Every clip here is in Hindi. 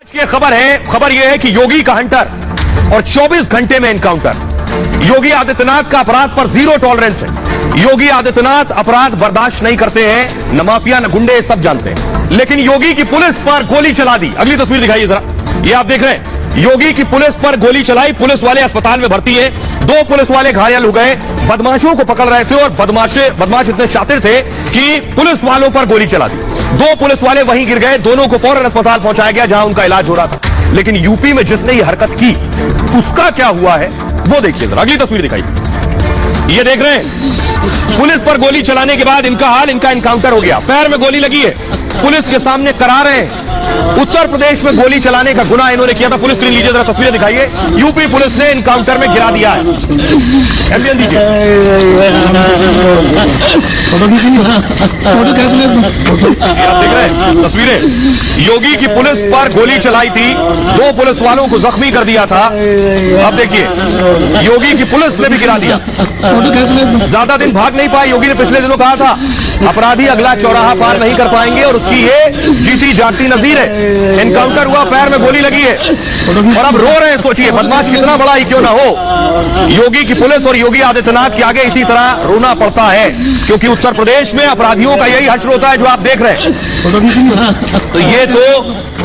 ये खबर यह है कि योगी का हंटर और 24 घंटे में एनकाउंटर। योगी आदित्यनाथ का अपराध पर जीरो टॉलरेंस है। योगी आदित्यनाथ अपराध बर्दाश्त नहीं करते हैं, न माफिया न गुंडे सब जानते हैं, लेकिन योगी की पुलिस पर गोली चला दी। अगली तस्वीर दिखाइए जरा, ये आप देख रहे हैं योगी की पुलिस पर गोली चलाई। पुलिस वाले अस्पताल में भर्ती है, 2 पुलिस वाले घायल हो गए। बदमाशों को पकड़ रहे थे और बदमाश इतने शातिर थे कि पुलिस वालों पर गोली चला दी। 2 पुलिस वाले वहीं गिर गए, दोनों को फौरन अस्पताल पहुंचाया गया जहां उनका इलाज हो रहा था। लेकिन यूपी में जिसने ये हरकत की उसका क्या हुआ है वो देखिए जरा, अगली तस्वीर दिखाइए। ये देख रहे हैं पुलिस पर गोली चलाने के बाद इनका हाल, इनका एनकाउंटर हो गया। पैर में गोली लगी है, पुलिस के सामने करा रहे हैं। उत्तर प्रदेश में गोली चलाने का गुनाह इन्होंने किया था। पुलिस स्क्रीन लीजिए जरा, तस्वीरें दिखाइए। यूपी पुलिस ने एनकाउंटर में गिरा दिया है। एमपीएन दीजिए, आप देख रहे हैं तस्वीरें। योगी की पुलिस पर गोली चलाई थी, 2 पुलिस वालों को जख्मी कर दिया था। अब देखिए योगी की पुलिस ने भी गिरा दिया। ज्यादा दिन भाग नहीं पाए। योगी ने पिछले दिनों कहा था अपराधी अगला चौराहा पार नहीं कर पाएंगे और उसकी ये जीती जागती नजीर है। एनकाउंटर हुआ, पैर में गोली लगी है और अब रो रहे हैं। सोचिए बदमाश कितना बड़ा ही क्यों ना हो, योगी की पुलिस और योगी आदित्यनाथ के आगे इसी तरह रोना पड़ता है, क्योंकि उत्तर प्रदेश में अपराधियों का यही हश्र होता है जो आप देख रहे हैं। तो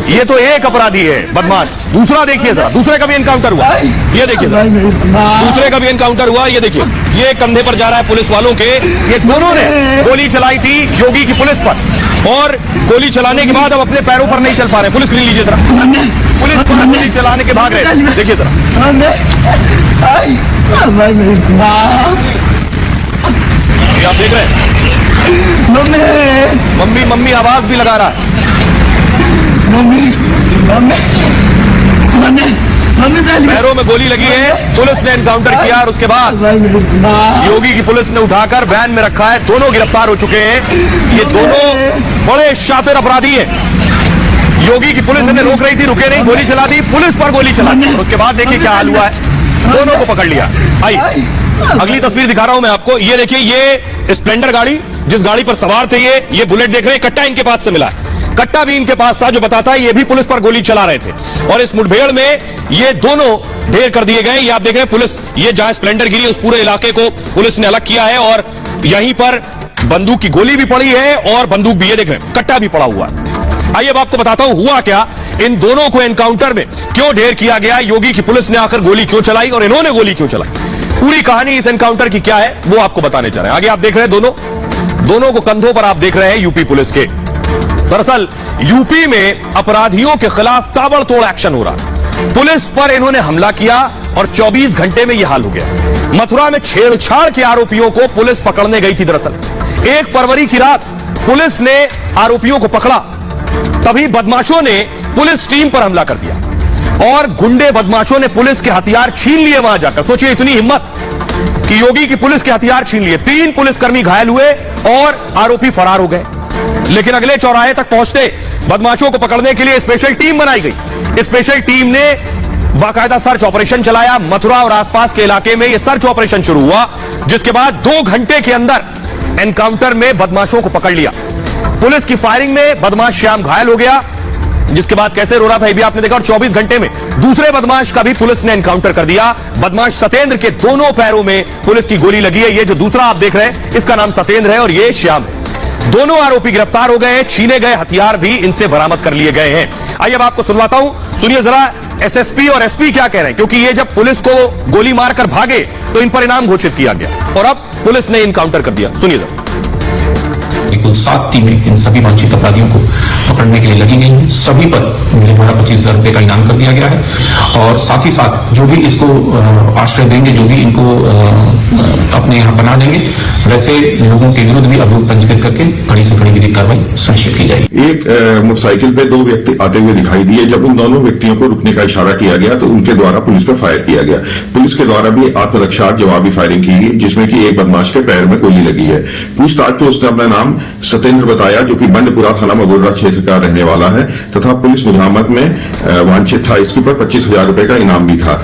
ये तो एक अपराधी है बदमाश। दूसरा देखिए जरा, दूसरे का भी एनकाउंटर हुआ, ये देखिए जरा, दूसरे का भी एनकाउंटर हुआ। ये देखिए ये कंधे पर जा रहा है पुलिस वालों के। ये दोनों ने गोली चलाई थी योगी की पुलिस पर और गोली चलाने के बाद अब अपने पैरों पर नहीं चल पा रहे। पुलिस स्क्रीन लीजिए जरा, पुलिस पर गोली चलाने के भाग रहे। देखिए जरा, ये आप देख रहे हैं मम्मी मम्मी आवाज भी लगा रहा है। पैरों में गोली लगी है, पुलिस ने एनकाउंटर किया और उसके बाद योगी की पुलिस ने उठाकर वैन में रखा है। दोनों गिरफ्तार हो चुके हैं। ये दोनों बड़े शातिर अपराधी हैं। योगी की पुलिस इन्हें रोक रही थी, रुके नहीं, गोली चला दी, पुलिस पर गोली चला दी और उसके बाद देखिए क्या हाल हुआ है। दोनों को पकड़ लिया। आइए अगली तस्वीर दिखा रहा हूं मैं आपको। ये देखिए ये स्प्लेंडर गाड़ी, जिस गाड़ी पर सवार थे ये बुलेट देख रहे हैं, कट्टा इनके पास से मिला है। कट्टा भी इनके पास था जो बताता है ये भी पुलिस पर गोली चला रहे थे और इस मुठभेड़ में ये दोनों ढेर कर दिए गए। ये आप देख रहे हैं पुलिस, ये जहां स्प्लेंडर गिरी उस पूरे इलाके को पुलिस ने अलग किया है और यहीं पर बंदूक की गोली भी पड़ी है और बंदूक भी, ये देख रहे हैं कट्टा भी पड़ा हुआ है। आइए अब आपको बताता हूं हुआ क्या, इन दोनों को एनकाउंटर में क्यों ढेर किया गया, योगी की पुलिस ने आकर गोली क्यों चलाई और इन्होंने गोली क्यों चलाई। पूरी कहानी इस एनकाउंटर की क्या है वो आपको बताने जा रहे हैं। आगे आप देख रहे हैं दोनों को कंधों पर आप देख रहे हैं यूपी पुलिस के। दरअसल यूपी में अपराधियों के खिलाफ ताबड़तोड़ एक्शन हो रहा। पुलिस पर इन्होंने हमला किया और 24 घंटे में यह हाल हो गया। मथुरा में छेड़छाड़ के आरोपियों को पुलिस पकड़ने गई थी। दरअसल 1 फरवरी की रात पुलिस ने आरोपियों को पकड़ा, तभी बदमाशों ने पुलिस टीम पर हमला कर दिया और गुंडे बदमाशों ने पुलिस के हथियार छीन लिए वहां जाकर। सोचिए इतनी हिम्मत कि योगी की पुलिस के हथियार छीन लिए। 3 पुलिसकर्मी घायल हुए और आरोपी फरार हो गए। लेकिन अगले चौराहे तक पहुंचते बदमाशों को पकड़ने के लिए स्पेशल टीम बनाई गई। स्पेशल टीम ने बाकायदा सर्च ऑपरेशन चलाया। मथुरा और आसपास के इलाके में यह सर्च ऑपरेशन शुरू हुआ, जिसके बाद 2 घंटे के अंदर एनकाउंटर में बदमाशों को पकड़ लिया। पुलिस की फायरिंग में बदमाश श्याम घायल हो गया, जिसके बाद कैसे रो रहा था ये भी आपने देखा और 24 घंटे में दूसरे बदमाश का भी पुलिस ने एनकाउंटर कर दिया। बदमाश सतेंद्र के दोनों पैरों में पुलिस की गोली लगी है। ये जो दूसरा आप देख रहे हैं इसका नाम सतेंद्र है और ये श्याम है। दोनों आरोपी गिरफ्तार हो गए हैं, छीने गए हथियार भी इनसे बरामद कर लिए गए हैं। आइए अब आपको सुनवाता हूं, सुनिए जरा एसएसपी और एसपी क्या कह रहे हैं, क्योंकि ये जब पुलिस को गोली मारकर भागे तो इन पर इनाम घोषित किया गया और अब पुलिस ने इनकाउंटर कर दिया। सुनिए जरा। कुल 7 टीमें इन सभी वांछित अपराधियों को पकड़ने के लिए लगी गई हैं। सभी पर मेरे द्वारा 25,000 रुपए का इनाम कर दिया गया है और साथ ही साथ जो भी इसको आश्रय देंगे, जो भी इनको अपने यहाँ बना देंगे, वैसे लोगों के विरुद्ध भी अभियोग पंजीकृत करके कड़ी से कड़ी विधिक कार्रवाई सुनिश्चित की जाएगी। एक मोटरसाइकिल पे 2 व्यक्ति आते हुए दिखाई दिए। जब उन दोनों व्यक्तियों को रुकने का इशारा किया गया तो उनके द्वारा पुलिस पर फायर किया गया। पुलिस के द्वारा भी आत्मरक्षा जवाबी फायरिंग की गई, जिसमें कि एक बदमाश के पैर में गोली लगी है। पूछताछ में उसने अपना नाम सतेंद्र बताया, जो कि बंडपुरा थाना मगोरा क्षेत्र का रहने वाला है तथा पुलिस मुजामत में वांछित था। इसके ऊपर 25,000 रुपए का इनाम भी था।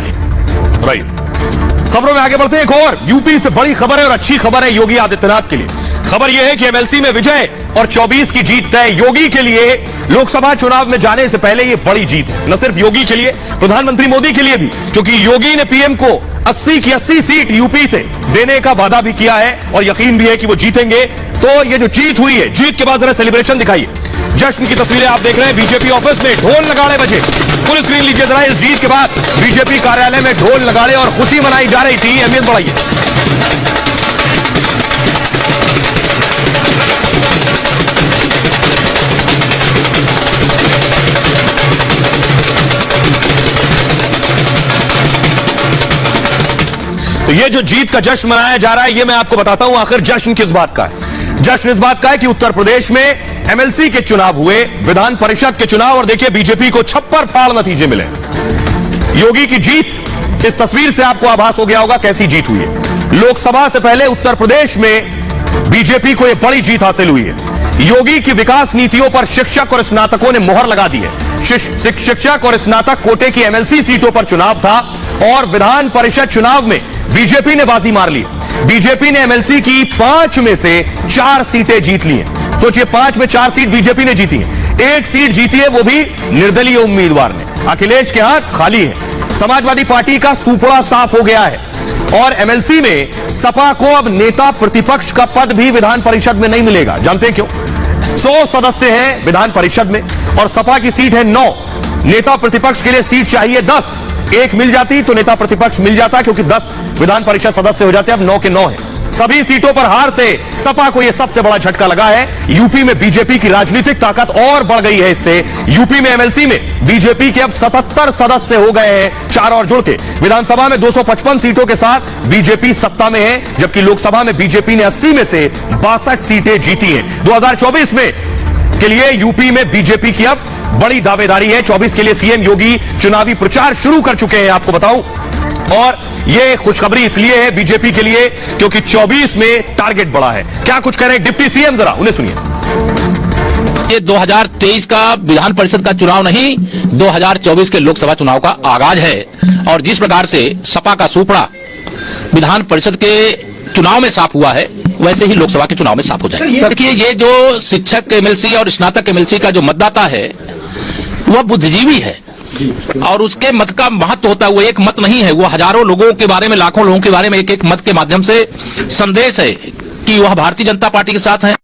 खबरों में आगे बढ़ते हैं। एक और यूपी से बड़ी खबर है और अच्छी खबर है योगी आदित्यनाथ के लिए। खबर यह है कि एमएलसी में विजय और 24 की जीत तय। योगी के लिए लोकसभा चुनाव में जाने से पहले यह बड़ी जीत है, न सिर्फ योगी के लिए, प्रधानमंत्री मोदी के लिए भी, क्योंकि योगी ने पीएम को 80 की 80 सीट यूपी से देने का वादा भी किया है और यकीन भी है कि वो जीतेंगे। तो ये जो जीत हुई है, जीत के बाद जरा सेलिब्रेशन दिखाइए। जश्न की तस्वीरें आप देख रहे हैं, बीजेपी ऑफिस में ढोल नगाड़े बजे। फुल स्क्रीन लीजिए जरा। इस जीत के बाद बीजेपी कार्यालय में ढोल नगाड़े और खुशी मनाई जा रही थी। अहमियत बढ़ाइए। तो ये जो जीत का जश्न मनाया जा रहा है, ये मैं आपको बताता हूं आखिर जश्न किस बात का है। जश्न इस बात का है कि उत्तर प्रदेश में एमएलसी के चुनाव हुए, विधान परिषद के चुनाव, और देखिए बीजेपी को छप्पर फाड़ नतीजे मिले। योगी की जीत, इस तस्वीर से आपको आभास हो गया होगा कैसी जीत हुई है। लोकसभा से पहले उत्तर प्रदेश में बीजेपी को यह बड़ी जीत हासिल हुई है। योगी की विकास नीतियों पर शिक्षक और स्नातकों ने मोहर लगा दी है। शिक्षक और स्नातक कोटे की एमएलसी सीटों पर चुनाव था और विधान परिषद चुनाव में बीजेपी ने बाजी मार ली। बीजेपी ने एमएलसी की 5 में से 4 सीटें जीत ली हैं। सोचिए, 5 में 4 सीट बीजेपी ने जीती है। 1 सीट जीती है, वो भी निर्दलीय उम्मीदवार ने। अखिलेश के हाथ खाली है। समाजवादी पार्टी का सूपड़ा साफ हो गया है और एमएलसी में सपा को अब नेता प्रतिपक्ष का पद भी विधान परिषद में नहीं मिलेगा। जानते हैं क्यों? 100 सदस्य हैं विधान परिषद में और सपा की सीट है 9। नेता प्रतिपक्ष के लिए सीट चाहिए 10। 1 मिल जाती तो नेता प्रतिपक्ष मिल जाता, क्योंकि 10 विधान परिषद सदस्य हो जाते, अब 9 के 9 है। सभी सीटों पर हार से सपा को यह सबसे बड़ा झटका लगा है। यूपी में बीजेपी की राजनीतिक ताकत और बढ़ गई है। इससे यूपी में एमएलसी में बीजेपी के अब 77 सदस्य हो गए हैं, 4 और जुड़ के। विधानसभा में 255 सीटों के साथ बीजेपी सत्ता में है, जबकि लोकसभा में बीजेपी ने 80 में से 62 सीटें जीती हैं। 2024 में के लिए यूपी में बीजेपी की अब बड़ी दावेदारी है। 24 के लिए सीएम योगी चुनावी प्रचार शुरू कर चुके हैं, आपको बताऊं। और यह खुशखबरी इसलिए है बीजेपी के लिए क्योंकि 24 में टारगेट बढ़ा है। क्या कुछ कह रहे हैं डिप्टी सीएम, जरा उन्हें सुनिए। ये 2023 का विधान परिषद का चुनाव नहीं, 2024 के लोकसभा चुनाव का आगाज है। और जिस प्रकार से सपा का सूपड़ा विधान परिषद के चुनाव में साफ हुआ है, वैसे ही लोकसभा के चुनाव में साफ हो जाएगा। देखिए, ये जो शिक्षक एमएलसी और स्नातक एमएलसी का जो मतदाता है, वह बुद्धिजीवी है और उसके मत का महत्व होता है। वो एक मत नहीं है, वो हजारों लोगों के बारे में, लाखों लोगों के बारे में एक एक मत के माध्यम से संदेश है कि वह भारतीय जनता पार्टी के साथ है।